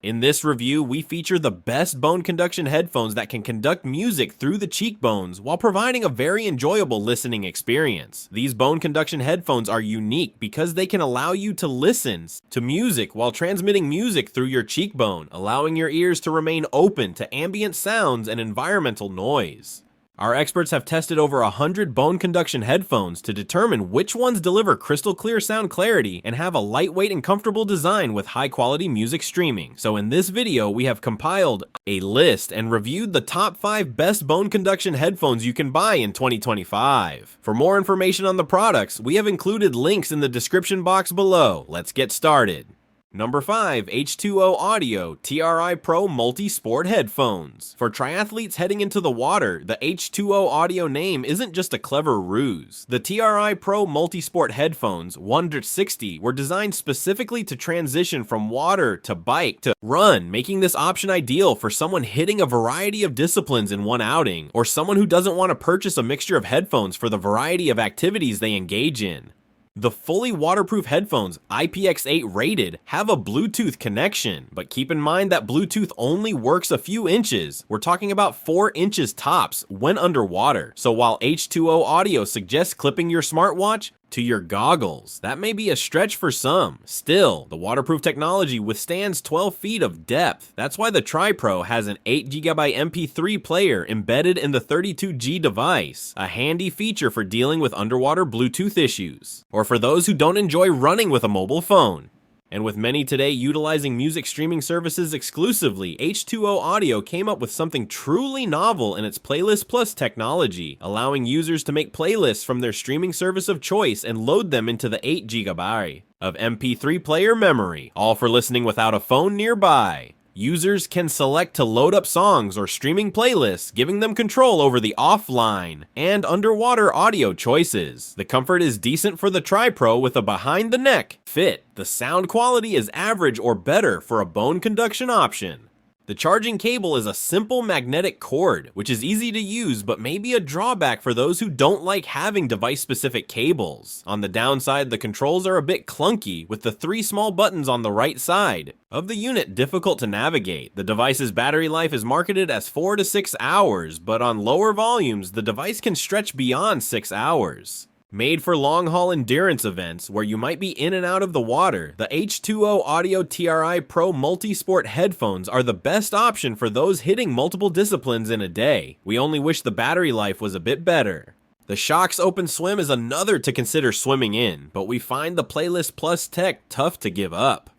In this review, we feature the best bone conduction headphones that can conduct music through the cheekbones while providing a very enjoyable listening experience. These bone conduction headphones are unique because they can allow you to listen to music while transmitting music through your cheekbone, allowing your ears to remain open to ambient sounds and environmental noise. Our experts have tested over 100 bone conduction headphones to determine which ones deliver crystal clear sound clarity and have a lightweight and comfortable design with high quality music streaming. So in this video, we have compiled a list and reviewed the top 5 best bone conduction headphones you can buy in 2025. For more information on the products, we have included links in the description box below. Let's get started. Number 5. H2O Audio TRI Pro Multi-Sport Headphones. For triathletes heading into the water, the H2O Audio name isn't just a clever ruse. The TRI Pro Multi-Sport Headphones 160 were designed specifically to transition from water to bike to run, making this option ideal for someone hitting a variety of disciplines in one outing, or someone who doesn't want to purchase a mixture of headphones for the variety of activities they engage in. The fully waterproof headphones, IPX8 rated, have a Bluetooth connection, but keep in mind that Bluetooth only works a few inches. We're talking about 4 inches tops when underwater. So while H2O Audio suggests clipping your smartwatch to your goggles, that may be a stretch for some. Still, the waterproof technology withstands 12 feet of depth. That's why the TRI Pro has an 8GB MP3 player embedded in the 32G device, a handy feature for dealing with underwater Bluetooth issues, or for those who don't enjoy running with a mobile phone. And with many today utilizing music streaming services exclusively, H2O Audio came up with something truly novel in its Playlist Plus technology, allowing users to make playlists from their streaming service of choice and load them into the 8GB of MP3 player memory, all for listening without a phone nearby. Users can select to load up songs or streaming playlists, giving them control over the offline and underwater audio choices. The comfort is decent for the TRI Pro with a behind-the-neck fit. The sound quality is average or better for a bone conduction option. The charging cable is a simple magnetic cord, which is easy to use but may be a drawback for those who don't like having device-specific cables. On the downside, the controls are a bit clunky, with the 3 small buttons on the right side of the unit difficult to navigate. The device's battery life is marketed as 4 to 6 hours, but on lower volumes, the device can stretch beyond 6 hours. Made for long-haul endurance events where you might be in and out of the water, the H2O Audio TRI Pro Multi-Sport Headphones are the best option for those hitting multiple disciplines in a day. We only wish the battery life was a bit better. The Shokz OpenSwim is another to consider swimming in, but we find the Playlist Plus tech tough to give up.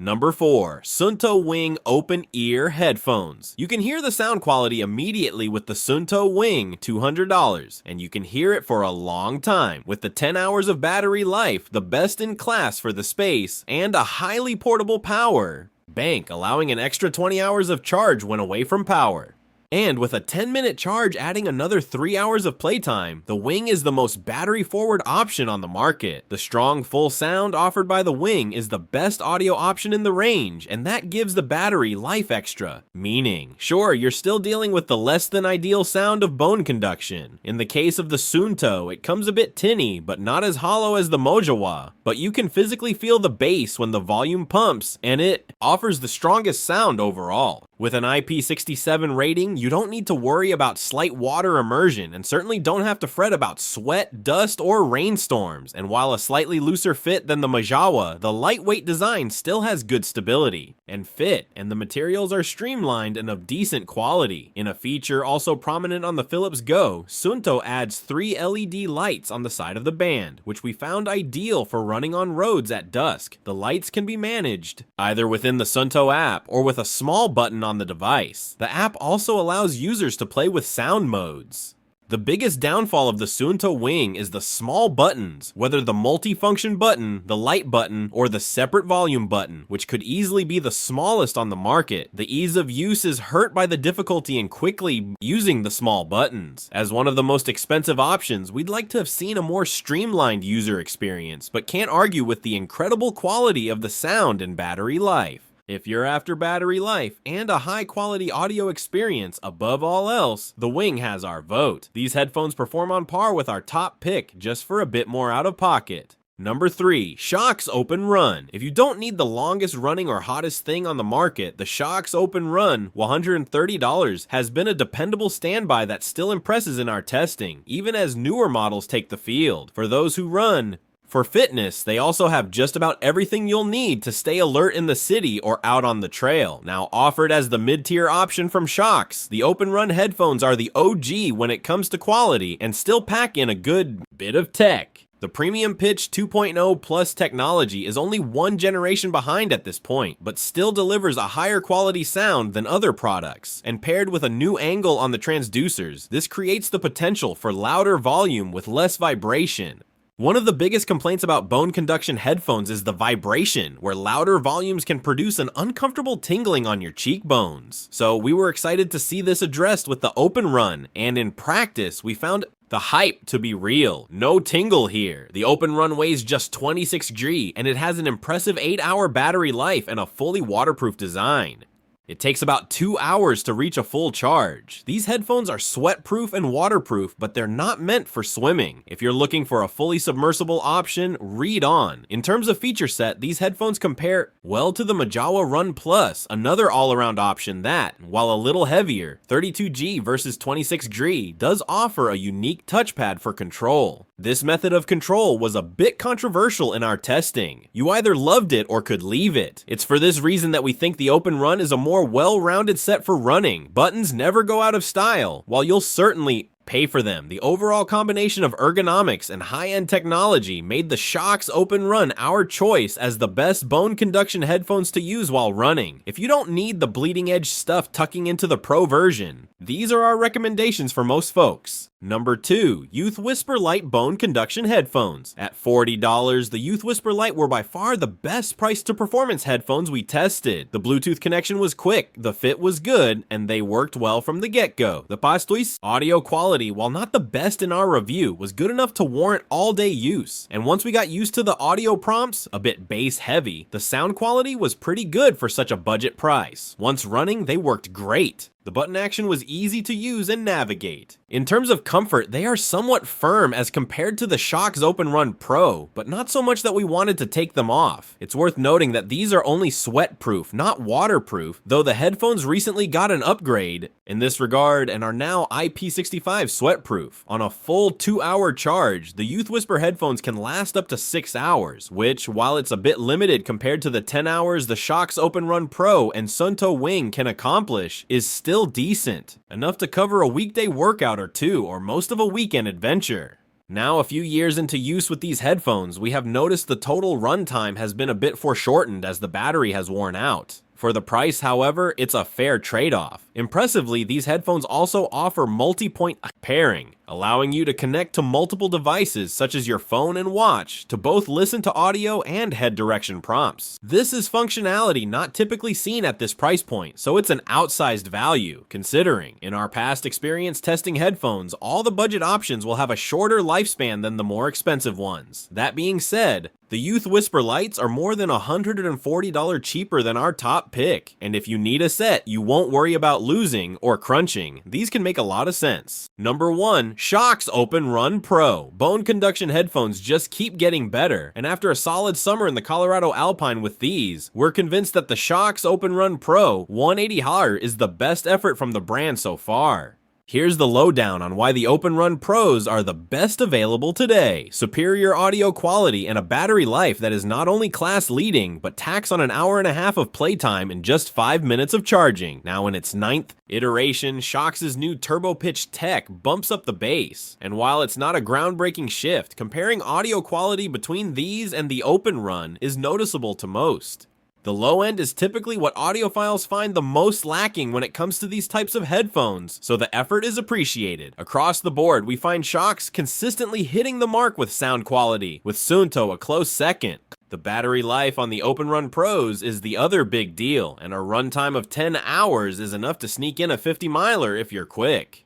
Number 4. Sundto Wing Open Ear Headphones. You can hear the sound quality immediately with the Sundto Wing $200, and you can hear it for a long time, with the 10 hours of battery life, the best in class for the space, and a highly portable power bank, allowing an extra 20 hours of charge when away from power. And with a 10-minute charge adding another 3 hours of playtime, the Wing is the most battery-forward option on the market. The strong, full sound offered by the Wing is the best audio option in the range, and that gives the battery life extra. Meaning, sure, you're still dealing with the less-than-ideal sound of bone conduction. In the case of the Suunto, it comes a bit tinny, but not as hollow as the Mojawa. But you can physically feel the bass when the volume pumps, and it offers the strongest sound overall. With an IP67 rating, you don't need to worry about slight water immersion and certainly don't have to fret about sweat, dust, or rainstorms. And while a slightly looser fit than the Mojawa, the lightweight design still has good stability and fit, and the materials are streamlined and of decent quality. In a feature also prominent on the Philips Go, Suunto adds 3 LED lights on the side of the band, which we found ideal for running on roads at dusk. The lights can be managed either within the Suunto app or with a small button on the device. The app also allows users to play with sound modes. The biggest downfall of the Suunto Wing is the small buttons, whether the multi-function button, the light button, or the separate volume button, which could easily be the smallest on the market. The ease of use is hurt by the difficulty in quickly using the small buttons. As one of the most expensive options, we'd like to have seen a more streamlined user experience, but can't argue with the incredible quality of the sound and battery life. If you're after battery life and a high-quality audio experience above all else, the Wing has our vote. These headphones perform on par with our top pick, just for a bit more out of pocket. Number 3. Shokz OpenRun. If you don't need the longest running or hottest thing on the market, the Shokz OpenRun, $130, has been a dependable standby that still impresses in our testing, even as newer models take the field. For those who run, for fitness, they also have just about everything you'll need to stay alert in the city or out on the trail. Now offered as the mid-tier option from Shokz, the OpenRun headphones are the OG when it comes to quality and still pack in a good bit of tech. The premium pitch 2.0 plus technology is only one generation behind at this point, but still delivers a higher quality sound than other products. And paired with a new angle on the transducers, this creates the potential for louder volume with less vibration. One of the biggest complaints about bone conduction headphones is the vibration, where louder volumes can produce an uncomfortable tingling on your cheekbones. So we were excited to see this addressed with the OpenRun, and in practice, we found the hype to be real. No tingle here. The OpenRun weighs just 26 G, and it has an impressive 8-hour battery life and a fully waterproof design. It takes about 2 hours to reach a full charge. These headphones are sweat-proof and waterproof, but they're not meant for swimming. If you're looking for a fully submersible option, read on. In terms of feature set, these headphones compare well to the Majawa Run Plus, another all-around option that, while a little heavier, 32 G versus 26 G, does offer a unique touchpad for control. This method of control was a bit controversial in our testing. You either loved it or could leave it. It's for this reason that we think the OpenRun is a more well-rounded set for running. Buttons never go out of style, while you'll certainly pay for them. The overall combination of ergonomics and high-end technology made the Shokz OpenRun our choice as the best bone conduction headphones to use while running. If you don't need the bleeding edge stuff tucking into the Pro version, these are our recommendations for most folks. Number 2. YouthWhisper Lite Bone Conduction Headphones. At $40, the YouthWhisper Lite were by far the best price to performance headphones we tested. The Bluetooth connection was quick, the fit was good, and they worked well from the get-go. The H2O audio quality, while not the best in our review, was good enough to warrant all-day use. And once we got used to the audio prompts, a bit bass-heavy, the sound quality was pretty good for such a budget price. Once running, they worked great. The button action was easy to use and navigate. In terms of comfort, they are somewhat firm as compared to the Shokz OpenRun Pro, but not so much that we wanted to take them off. It's worth noting that these are only sweat-proof, not waterproof, though the headphones recently got an upgrade in this regard and are now IP65 sweat-proof. On a full 2-hour charge, the YouthWhisper headphones can last up to 6 hours, which, while it's a bit limited compared to the 10 hours the Shokz OpenRun Pro and Sundto Wing can accomplish, is still decent, enough to cover a weekday workout or two, or most of a weekend adventure. Now, a few years into use with these headphones, we have noticed the total runtime has been a bit foreshortened as the battery has worn out. For the price, however, it's a fair trade-off. Impressively, these headphones also offer multi-point pairing, allowing you to connect to multiple devices such as your phone and watch to both listen to audio and head direction prompts. This is functionality not typically seen at this price point, so it's an outsized value, considering, in our past experience testing headphones, all the budget options will have a shorter lifespan than the more expensive ones. That being said, the YouthWhisper Lites are more than $140 cheaper than our top pick, and if you need a set you won't worry about losing or crunching, these can make a lot of sense. Number 1. Shokz OpenRun Pro. Bone conduction headphones just keep getting better, and after a solid summer in the Colorado Alpine with these, we're convinced that the Shokz OpenRun Pro 180 is the best effort from the brand so far. Here's the lowdown on why the OpenRun Pros are the best available today. Superior audio quality and a battery life that is not only class leading, but tacks on an hour and a half of playtime in just 5 minutes of charging. Now in its 9th iteration, Shokz's new turbo pitch tech bumps up the bass. And while it's not a groundbreaking shift, comparing audio quality between these and the OpenRun is noticeable to most. The low end is typically what audiophiles find the most lacking when it comes to these types of headphones, so the effort is appreciated. Across the board, we find Shokz consistently hitting the mark with sound quality, with Suunto a close second. The battery life on the OpenRun Pros is the other big deal, and a runtime of 10 hours is enough to sneak in a 50-miler if you're quick.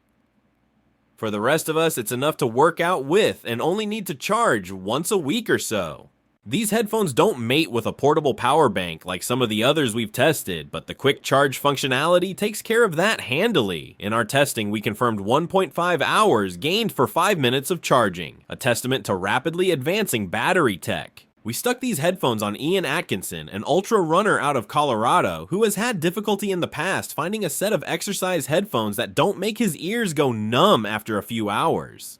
For the rest of us, it's enough to work out with and only need to charge once a week or so. These headphones don't mate with a portable power bank like some of the others we've tested, but the quick charge functionality takes care of that handily. In our testing, we confirmed 1.5 hours gained for 5 minutes of charging, a testament to rapidly advancing battery tech. We stuck these headphones on Ian Atkinson, an ultra runner out of Colorado, who has had difficulty in the past finding a set of exercise headphones that don't make his ears go numb after a few hours.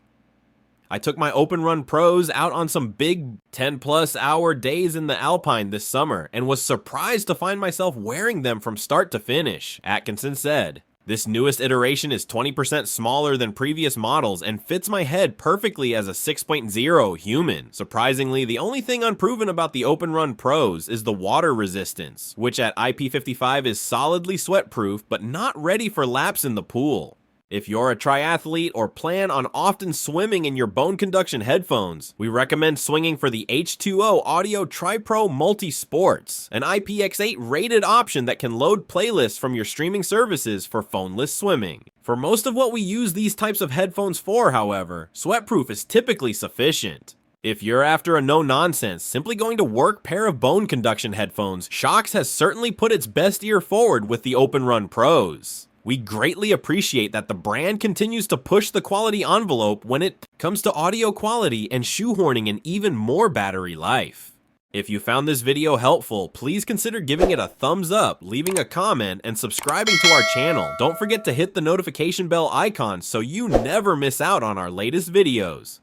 I took my OpenRun Pros out on some big 10+ hour days in the Alpine this summer and was surprised to find myself wearing them from start to finish, Atkinson said. This newest iteration is 20% smaller than previous models and fits my head perfectly as a 6.0 human. Surprisingly, the only thing unproven about the OpenRun Pros is the water resistance, which at IP55 is solidly sweat-proof but not ready for laps in the pool. If you're a triathlete or plan on often swimming in your bone conduction headphones, we recommend swinging for the H2O Audio TRI Pro Multi-Sports, an IPX8 rated option that can load playlists from your streaming services for phoneless swimming. For most of what we use these types of headphones for, however, sweatproof is typically sufficient. If you're after a no-nonsense, simply going to work pair of bone conduction headphones, Shokz has certainly put its best ear forward with the OpenRun Pros. We greatly appreciate that the brand continues to push the quality envelope when it comes to audio quality and shoehorning in even more battery life. If you found this video helpful, please consider giving it a thumbs up, leaving a comment, and subscribing to our channel. Don't forget to hit the notification bell icon so you never miss out on our latest videos.